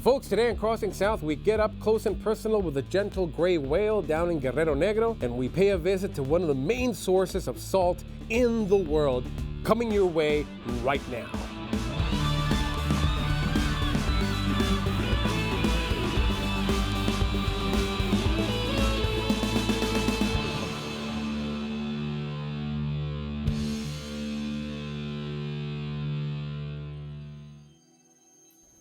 Folks, today on Crossing South, we get up close and personal with the gentle gray whale down in Guerrero, Negro, and we pay a visit to one of the main sources of salt in the world, coming your way right now.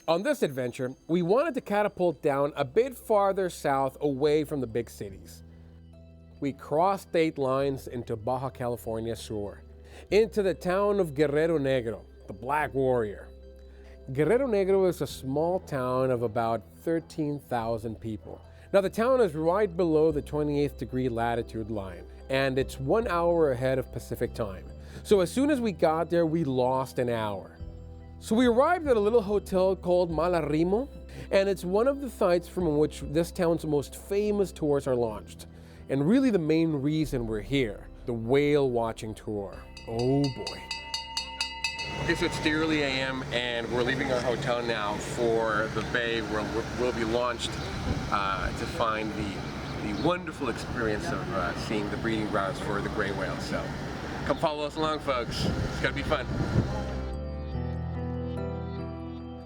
On this adventure, we wanted to catapult down a bit farther south away from the big cities. We crossed state lines into Baja California Sur, into the town of Guerrero Negro, the Black Warrior. Guerrero Negro is a small town of about 13,000 people. Now the town is right below the 28th degree latitude line, and it's 1 hour ahead of Pacific time. So as soon as we got there, we lost an hour. So we arrived at a little hotel called Malarimo, and it's one of the sites from which this town's most famous tours are launched. And really the main reason we're here, the whale watching tour. Oh boy. Okay, so it's the early AM, and we're leaving our hotel now for the bay where we'll be launched to find the wonderful experience of seeing the breeding grounds for the gray whale. So come follow us along, folks. It's gonna be fun.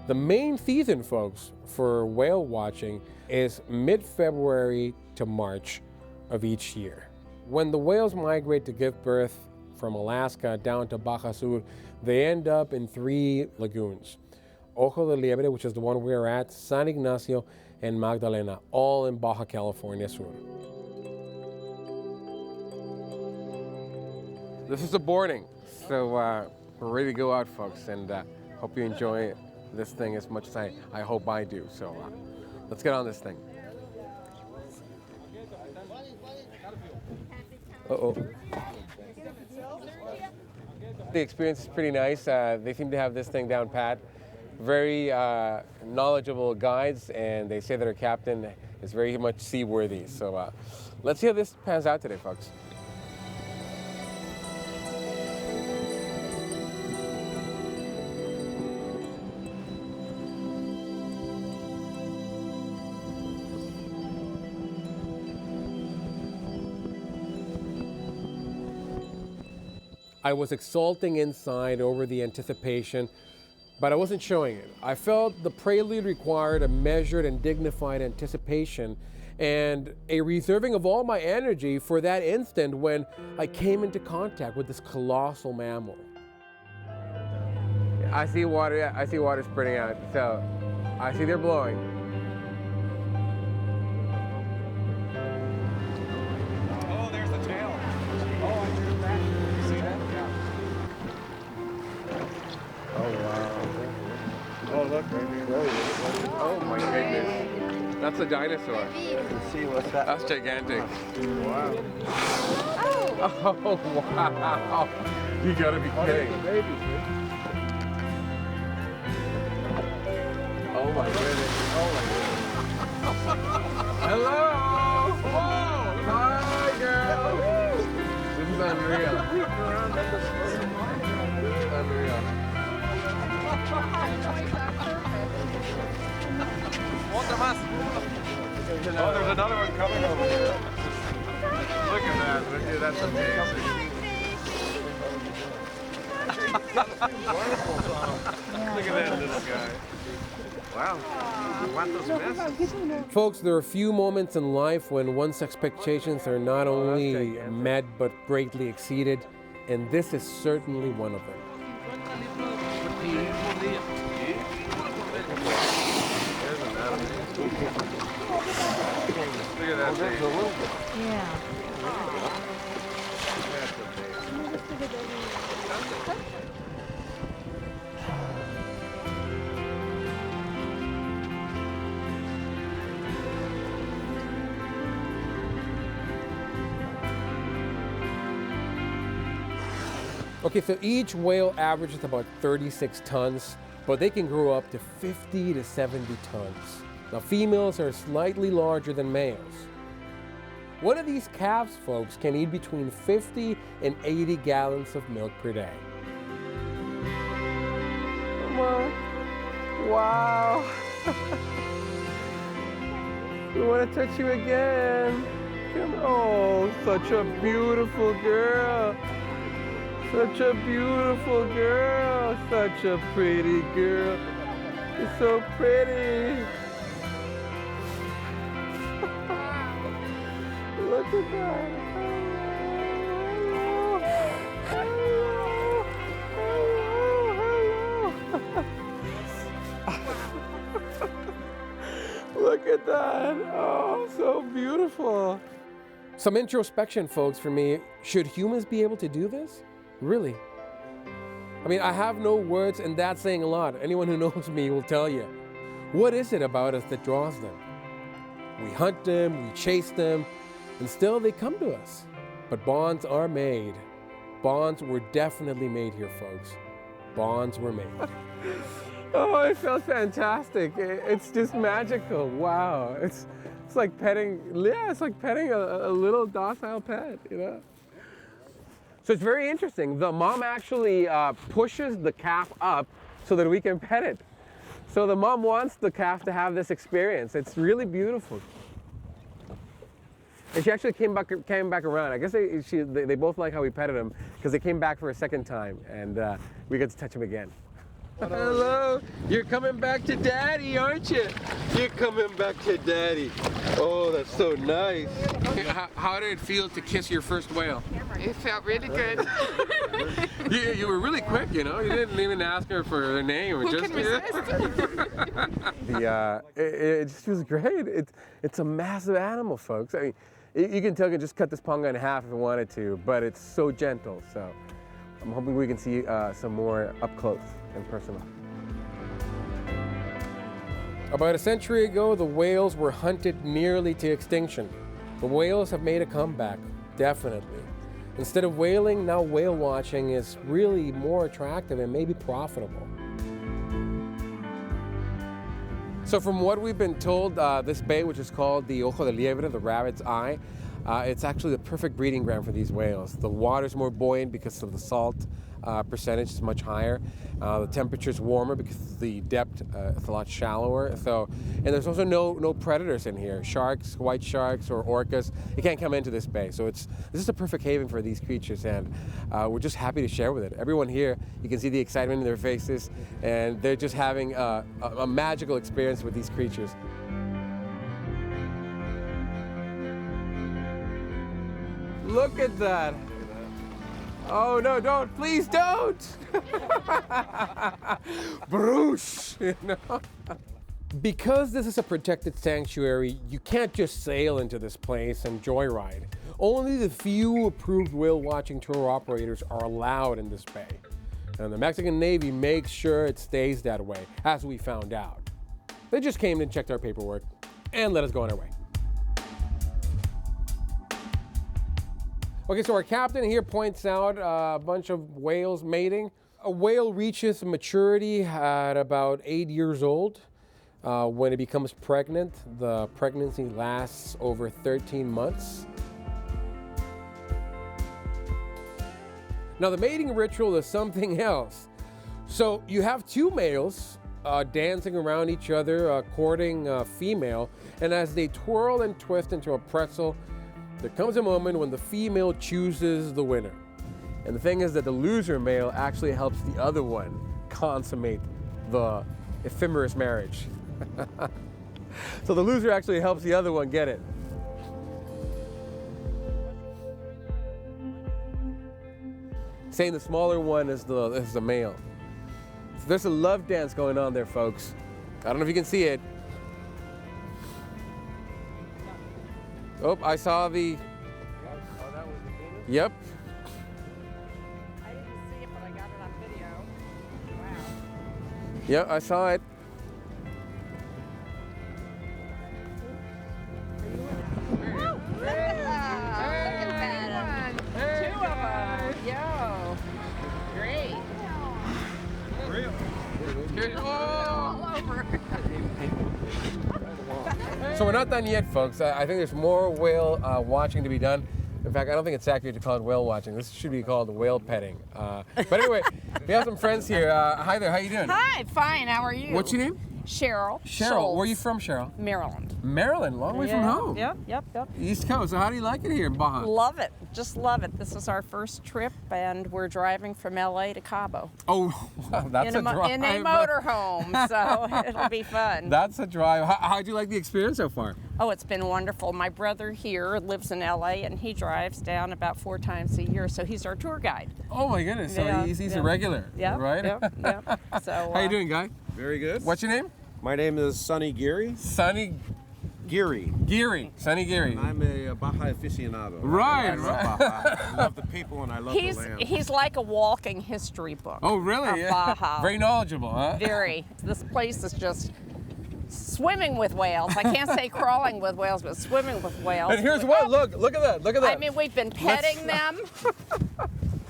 The main season, folks, for whale watching is mid-February to March of each year. When the whales migrate to give birth from Alaska down to Baja Sur, they end up in 3 lagoons. Ojo de Liebre, which is the one we're at, San Ignacio, and Magdalena, all in Baja California Sur. This is the boarding, so we're ready to go out, folks, and hope you enjoy this thing as much as I hope I do. So let's get on this thing. Uh-oh. The experience is pretty nice. They seem to have this thing down pat. Very knowledgeable guides, and they say that our captain is very much seaworthy. So let's see how this pans out today, folks. I was exulting inside over the anticipation, but I wasn't showing it. I felt the prelude required a measured and dignified anticipation and a reserving of all my energy for that instant when I came into contact with this colossal mammal. I see water, yeah, I see water spreading out, so I see they're blowing. Oh my goodness. That's a dinosaur. Let's see what's that. That's gigantic. Wow. Oh wow. You gotta be kidding. Oh my goodness. Oh my goodness. Hello. Whoa. Hi girl. This is unreal. This is unreal. Oh, there's another one coming over here. Look at that. Look at that's amazing. Look at that little guy. Wow. ¿Cuántos meses? Folks, there are a few moments in life when one's expectations are not only met but greatly exceeded, and this is certainly one of them. Look at that thing. Yeah. Okay, so each whale averages about 36 tons, but they can grow up to 50 to 70 tons. Now, females are slightly larger than males. One of these calves, folks, can eat between 50 and 80 gallons of milk per day. Come on. Wow. We want to touch you again. Come, oh, such a beautiful girl. Such a beautiful girl. Such a pretty girl. You're so pretty. Look at that. Hello. Hello. Look at that. Oh, so beautiful. Some introspection, folks, for me. Should humans be able to do this? Really? I mean, I have no words, and that's saying a lot. Anyone who knows me will tell you. What is it about us that draws them? We hunt them, we chase them, and still they come to us. But bonds are made. Bonds were definitely made here, folks. Bonds were made. Oh, it felt fantastic. It's just magical. Wow. It's like petting, it's like petting a little docile pet, you know? So it's very interesting. The mom actually pushes the calf up so that we can pet it. So the mom wants the calf to have this experience. It's really beautiful. And she actually came back around. I guess they both like how we petted him because they came back for a second time, and we got to touch him again. Hello, you're coming back to Daddy, aren't you? You're coming back to Daddy. Oh, that's so nice. How did it feel to kiss your first whale? It felt really good. You were really quick, you know. You didn't even ask her for her name. Who can resist? It just feels great. It's a massive animal, folks. I mean, you can tell you can just cut this panga in half if you wanted to, but it's so gentle. So I'm hoping we can see some more up close and personal. About a century ago, the whales were hunted nearly to extinction. The whales have made a comeback, definitely. Instead of whaling, now whale watching is really more attractive and maybe profitable. So from what we've been told, this bay, which is called the Ojo de Liebre, the rabbit's eye, it's actually the perfect breeding ground for these whales. The water's more buoyant because of the salt percentage is much higher. The temperature's warmer because the depth is a lot shallower. So, and there's also no predators in here. Sharks, white sharks, or orcas, they can't come into this bay. So this is a perfect haven for these creatures, and we're just happy to share with it. Everyone here, you can see the excitement in their faces, and they're just having a magical experience with these creatures. Look at that. Oh no, don't, please don't. Bruce, you know? Because this is a protected sanctuary, you can't just sail into this place and joyride. Only the few approved whale watching tour operators are allowed in this bay. And the Mexican Navy makes sure it stays that way, as we found out. They just came and checked our paperwork and let us go on our way. Okay, so our captain here points out a bunch of whales mating. A whale reaches maturity at about 8 years old. When it becomes pregnant, the pregnancy lasts over 13 months. Now the mating ritual is something else. So you have two males dancing around each other, courting a female, and as they twirl and twist into a pretzel, there comes a moment when the female chooses the winner. And the thing is that the loser male actually helps the other one consummate the ephemeris marriage. So the loser actually helps the other one get it. Saying the smaller one is the male. So there's a love dance going on there, folks. I don't know if you can see it. Oh, I saw the... Oh, that was the penis? Yep. I didn't see it, but I got it on video. Wow. Yep, I saw it. Two of them. Yo. Great. All over. So we're not done yet, folks. I think there's more whale watching to be done. In fact, I don't think it's accurate to call it whale watching. This should be called whale petting. But anyway, we have some friends here. Hi there, how you doing? Hi, fine. How are you? What's your name? Cheryl. Cheryl, where are you Schultz, from, Cheryl? Maryland. Maryland, long way from home. Yep. East Coast. So how do you like it here in Baja? Love it. Just love it. This is our first trip, and we're driving from LA to Cabo. Oh, wow, that's a drive. In a motorhome, so it'll be fun. That's a drive. How'd you like the experience so far? Oh, it's been wonderful. My brother here lives in LA, and he drives down about 4 times a year, so he's our tour guide. Oh my goodness, so Yeah, he's a yeah. regular, Yeah, right? yeah. So, How you doing, Guy? Very good. What's your name? My name is Sonny Geary. Sonny Geary. Geary. Sonny Geary. I'm a Baja aficionado. Right, I love Baja. I love the people and I love the land. He's like a walking history book. Oh, really? Of Baja. Very knowledgeable, huh? Very. This place is just swimming with whales. I can't say crawling with whales, but swimming with whales. And here's what, look at that, look at that. I mean, we've been petting them.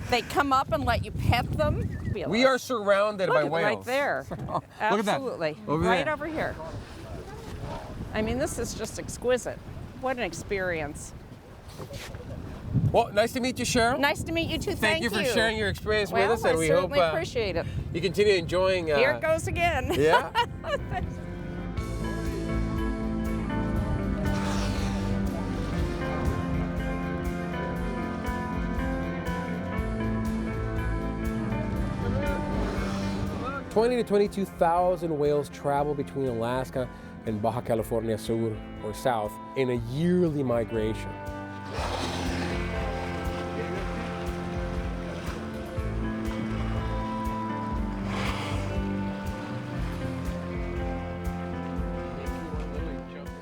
They come up and let you pet them. We are surrounded Look by at whales. right there. Look at that. Absolutely. Over right there. over here. I mean, this is just exquisite. What an experience. Well, nice to meet you, Cheryl. Nice to meet you too. Thank you for sharing your experience with us, I and we hope certainly appreciate it. you continue enjoying. Here it goes again. Yeah. 20 to 22,000 whales travel between Alaska and Baja California Sur, or South, in a yearly migration.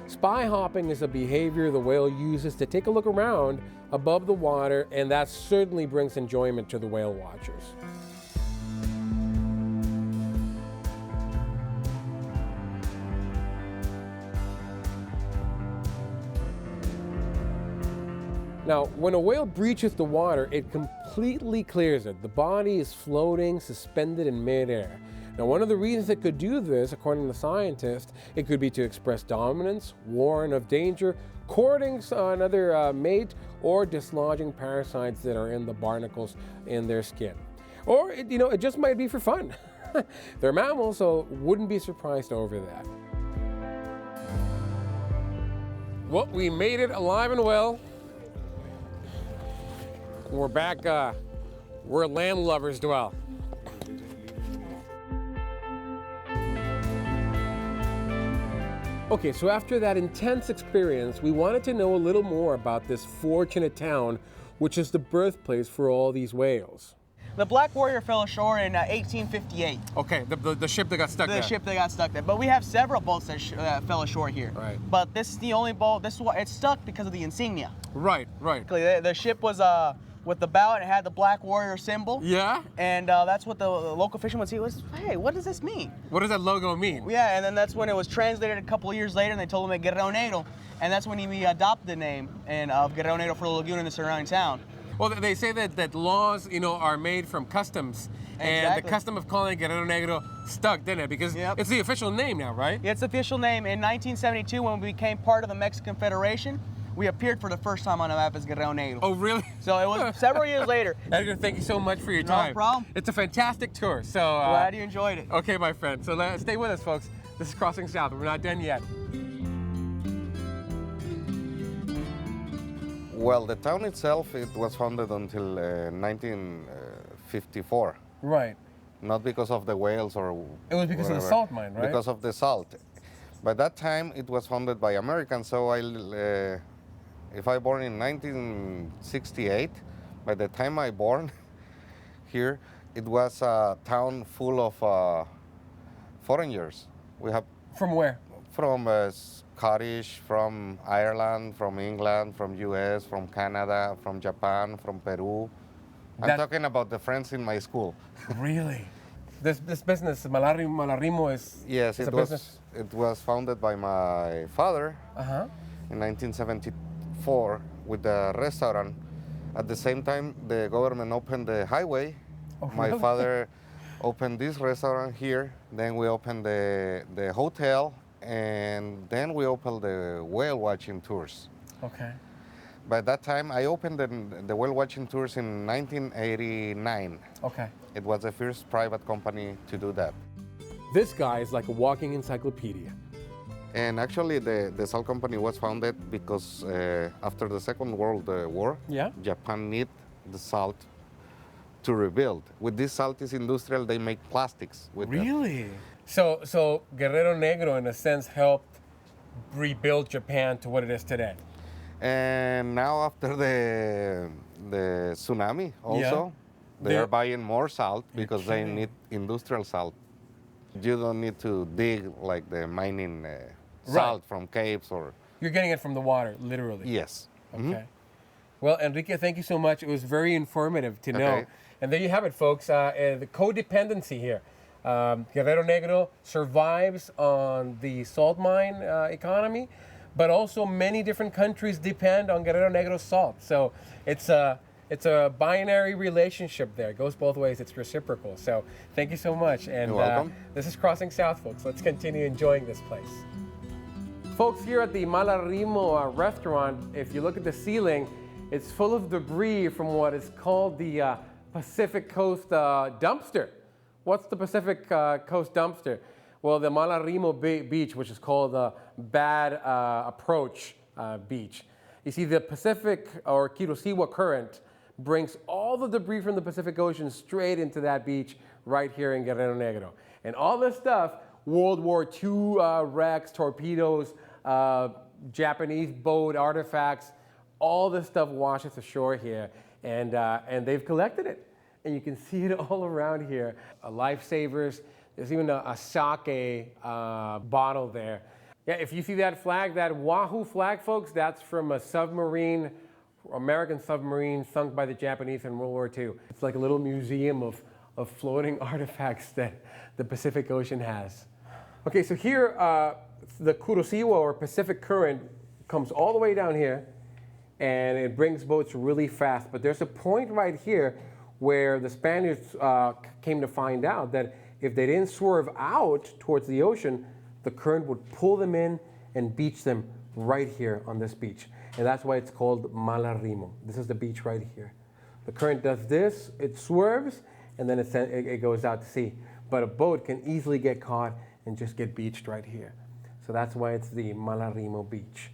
Spy hopping is a behavior the whale uses to take a look around above the water, and that certainly brings enjoyment to the whale watchers. Now, when a whale breaches the water, it completely clears it. The body is floating, suspended in midair. Now, one of the reasons it could do this, according to scientists, it could be to express dominance, warn of danger, courting another mate, or dislodging parasites that are in the barnacles in their skin. Or, it just might be for fun. They're mammals, so wouldn't be surprised over that. Well, we made it alive and well. We're back where land lovers dwell. Okay, so after that intense experience, we wanted to know a little more about this fortunate town, which is the birthplace for all these whales. The Black Warrior fell ashore in 1858. Okay, the ship that got stuck there. The ship that got stuck there. But we have several boats that fell ashore here. Right. But this is the only boat. This is why it's stuck because of the insignia. Right. The ship was with the bow, and it had the Black Warrior symbol. Yeah? And that's what the local fishermen would see. Hey, what does this mean? What does that logo mean? Yeah, and then that's when it was translated a couple of years later, and they told him Guerrero Negro, and that's when he adopted the name of Guerrero Negro for the lagoon and the surrounding town. Well, they say that laws, are made from customs, and Exactly. the custom of calling it Guerrero Negro stuck, didn't it? Because Yep. it's the official name now, right? Its official name in 1972, when we became part of the Mexican Federation, we appeared for the first time on the map as Guerrero Negro. Oh, really? So it was several years later. Edgar, thank you so much for your No time. problem. It's a fantastic tour. So Glad you enjoyed it. Okay, my friend. So stay with us, folks. This is Crossing South. We're not done yet. Well, the town itself, it was founded until 1954. Right. Not because of the whales or It was because of the whatever, salt mine, right? Because of the salt. By that time, it was founded by Americans, so if I born in 1968, by the time I born here, it was a town full of foreigners. We have From where? from Scottish, from Ireland, from England, from US, from Canada, from Japan, from Peru. I'm That- talking about the friends in my school. Really? This business, Malarimo, is Yes, it's it a business. was founded by my father Uh-huh. in 1974 with the restaurant. At the same time, the government opened the highway. Oh, My really? father opened this restaurant here. Then we opened the hotel, and then we opened the whale watching tours. Okay. By that time, I opened the whale watching tours in 1989. Okay. It was the first private company to do that. This guy is like a walking encyclopedia. And actually, the salt company was founded because after the Second World War, Yeah. Japan need the salt to rebuild. With this salt is industrial, they make plastics with that. So Guerrero Negro, in a sense, helped rebuild Japan to what it is today. And now after the tsunami also, they They're- are buying more salt because they kidding. need industrial salt. You don't need to dig like the mining salt from caves or, You're getting it from the water, literally. yes. Okay. Well, Enrique, thank you so much. It was very informative to know. Okay. And there you have it, folks. The codependency here. Guerrero Negro survives on the salt mine economy, but also many different countries depend on Guerrero Negro salt. So it's a binary relationship there. It goes both ways. It's reciprocal. So thank you so much. And You're welcome. this is Crossing South, folks. Let's continue enjoying this place. Folks, here at the Malarimo restaurant, if you look at the ceiling, it's full of debris from what is called the Pacific Coast dumpster. What's the Pacific Coast dumpster? Well, the Malarimo beach, which is called the Bad Approach Beach. You see, the Pacific or Kirosiwa current brings all the debris from the Pacific Ocean straight into that beach right here in Guerrero Negro. And all this stuff, World War II wrecks, torpedoes, Japanese boat artifacts, all this stuff washes ashore here, and they've collected it. And you can see it all around here. Lifesavers, there's even a sake bottle there. Yeah, if you see that flag, that Wahoo flag, folks, that's from a submarine, American submarine sunk by the Japanese in World War II. It's like a little museum of floating artifacts that the Pacific Ocean has. Okay, so here, the Kurosiwa or Pacific Current comes all the way down here, and it brings boats really fast. But there's a point right here where the Spaniards came to find out that if they didn't swerve out towards the ocean, the current would pull them in and beach them right here on this beach. And that's why it's called Malarimo. This is the beach right here. The current does this, it swerves, and then it goes out to sea. But a boat can easily get caught and just get beached right here. So that's why it's the Malarimo beach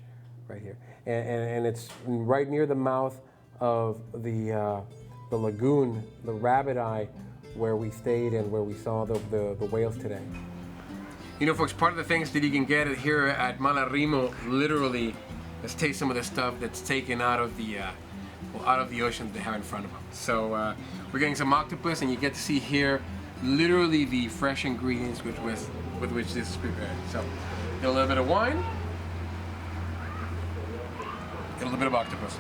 right here. And it's right near the mouth of the lagoon, the Rabbit Eye, where we stayed and where we saw the whales today. You know, folks, part of the things that you can get here at Malarimo, literally, let's taste some of the stuff that's taken out of the ocean that they have in front of them. So we're getting some octopus, and you get to see here literally the fresh ingredients with which this is prepared. So get a little bit of wine, get a little bit of octopus.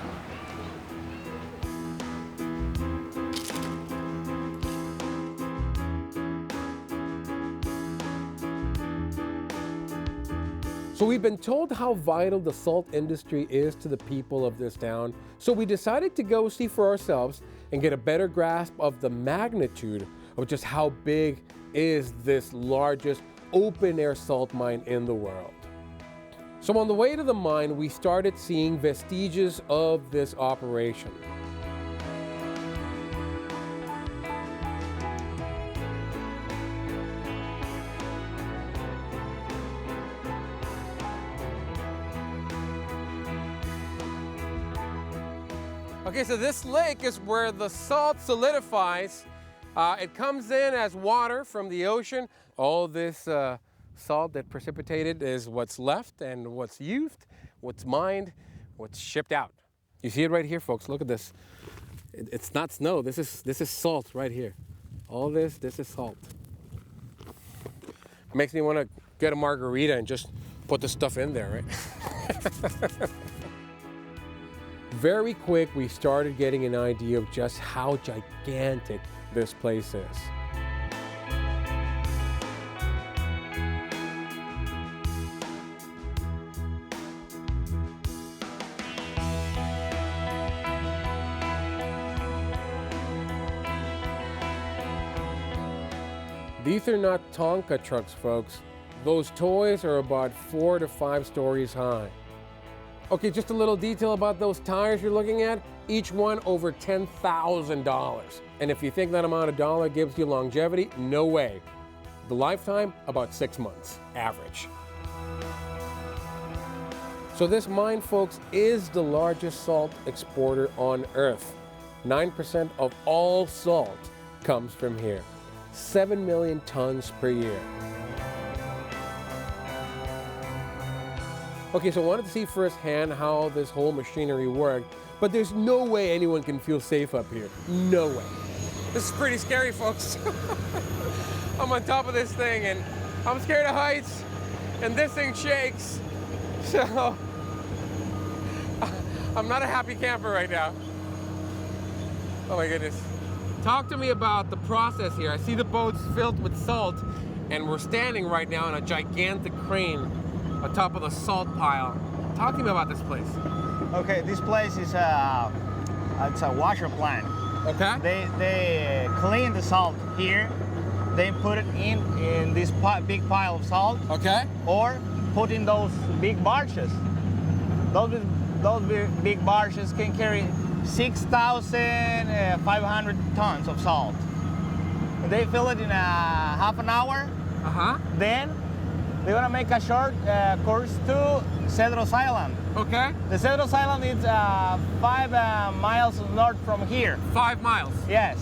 So we've been told how vital the salt industry is to the people of this town, so we decided to go see for ourselves and get a better grasp of the magnitude of just how big is this largest open-air salt mine in the world. So on the way to the mine, we started seeing vestiges of this operation. Okay, so this lake is where the salt solidifies. It comes in as water from the ocean. All this salt that precipitated is what's left and what's used, what's mined, what's shipped out. You see it right here, folks. Look at this. It's not snow. This is salt right here. All this is salt. Makes me want to get a margarita and just put the stuff in there, right? Very quick, we started getting an idea of just how gigantic this place is. These are not Tonka trucks, folks. Those toys are about 4 to 5 stories high. Okay, just a little detail about those tires you're looking at. Each one over $10,000. And if you think that amount of dollar gives you longevity, no way. The lifetime, about 6 months, average. So this mine, folks, is the largest salt exporter on Earth. 9% of all salt comes from here. 7 million tons per year. Okay, so I wanted to see firsthand how this whole machinery worked, but there's no way anyone can feel safe up here. No way. This is pretty scary, folks. I'm on top of this thing and I'm scared of heights and this thing shakes. So I'm not a happy camper right now. Oh my goodness. Talk to me about the process here. I see the boats filled with salt and we're standing right now on a gigantic crane on top of the salt pile. Talk to me about this place. Okay, this place is it's a washer plant. Okay. They clean the salt here. They put it in this big pile of salt. Okay. Or put in those big barges. Those big barges can carry 6,500 tons of salt. They fill it in half an hour. Then they're gonna make a short course to Cedros Island. Okay. The Cedros Island is 5 miles north from here. 5 miles. Yes.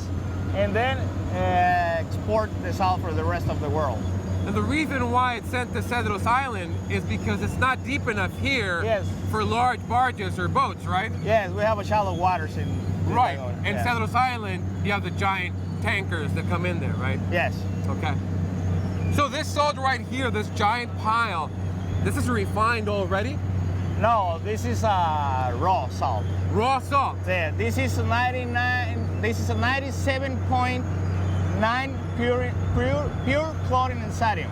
And then export the salt for the rest of the world. And the reason why it's sent to Cedros Island is because it's not deep enough here for large barges or boats, right? Yes, we have a shallow waters in Right. And Cedros Island, you have the giant tankers that come in there, right? Yes. Okay. So this salt right here, this giant pile, this is refined already? No, this is raw salt. Raw salt? Yeah, this is 97.9 pure chlorine and sodium.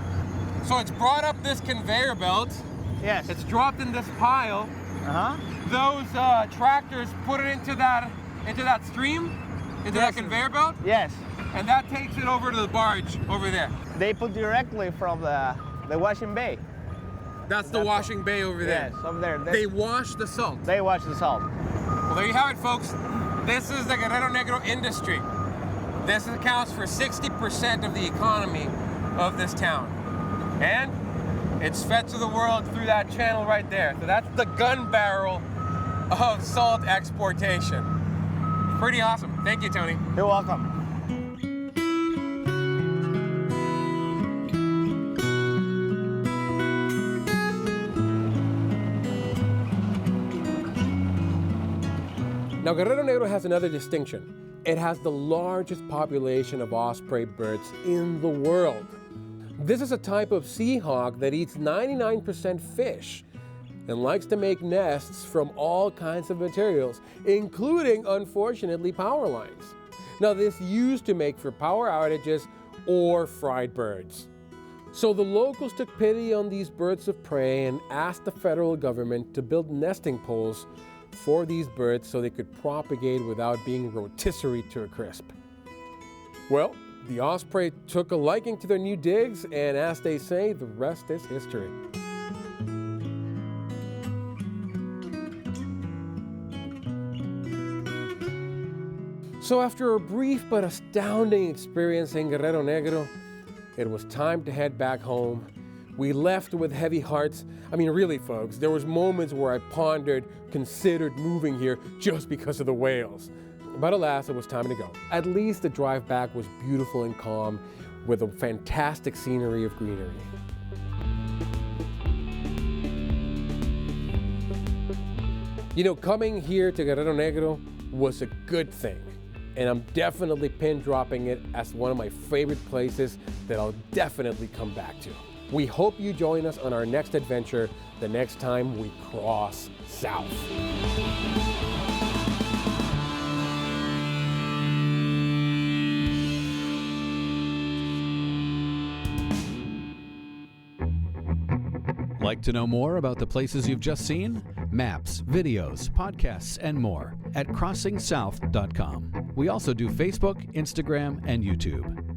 So it's brought up this conveyor belt. Yes. It's dropped in this pile. Those tractors put it into that stream, into that conveyor belt. Yes. And that takes it over to the barge over there. They put directly from the washing bay. That's the washing bay over there. Yes, over there. They wash the salt. They wash the salt. Well, there you have it, folks. This is the Guerrero Negro industry. This accounts for 60% of the economy of this town. And it's fed to the world through that channel right there. So that's the gun barrel of salt exportation. Pretty awesome. Thank you, Tony. You're welcome. Now, Guerrero Negro has another distinction. It has the largest population of osprey birds in the world. This is a type of sea hawk that eats 99% fish and likes to make nests from all kinds of materials, including, unfortunately, power lines. Now, this used to make for power outages or fried birds. So the locals took pity on these birds of prey and asked the federal government to build nesting poles for these birds so they could propagate without being rotisserie to a crisp. Well, the osprey took a liking to their new digs, and as they say, the rest is history. So after a brief but astounding experience in Guerrero Negro, it was time to head back home. We left with heavy hearts. I mean, really, folks, there was moments where I pondered, considered moving here just because of the whales. But alas, it was time to go. At least the drive back was beautiful and calm with a fantastic scenery of greenery. You know, coming here to Guerrero Negro was a good thing. And I'm definitely pin dropping it as one of my favorite places that I'll definitely come back to. We hope you join us on our next adventure the next time we cross south. Like to know more about the places you've just seen? Maps, videos, podcasts, and more at CrossingSouth.com. We also do Facebook, Instagram, and YouTube.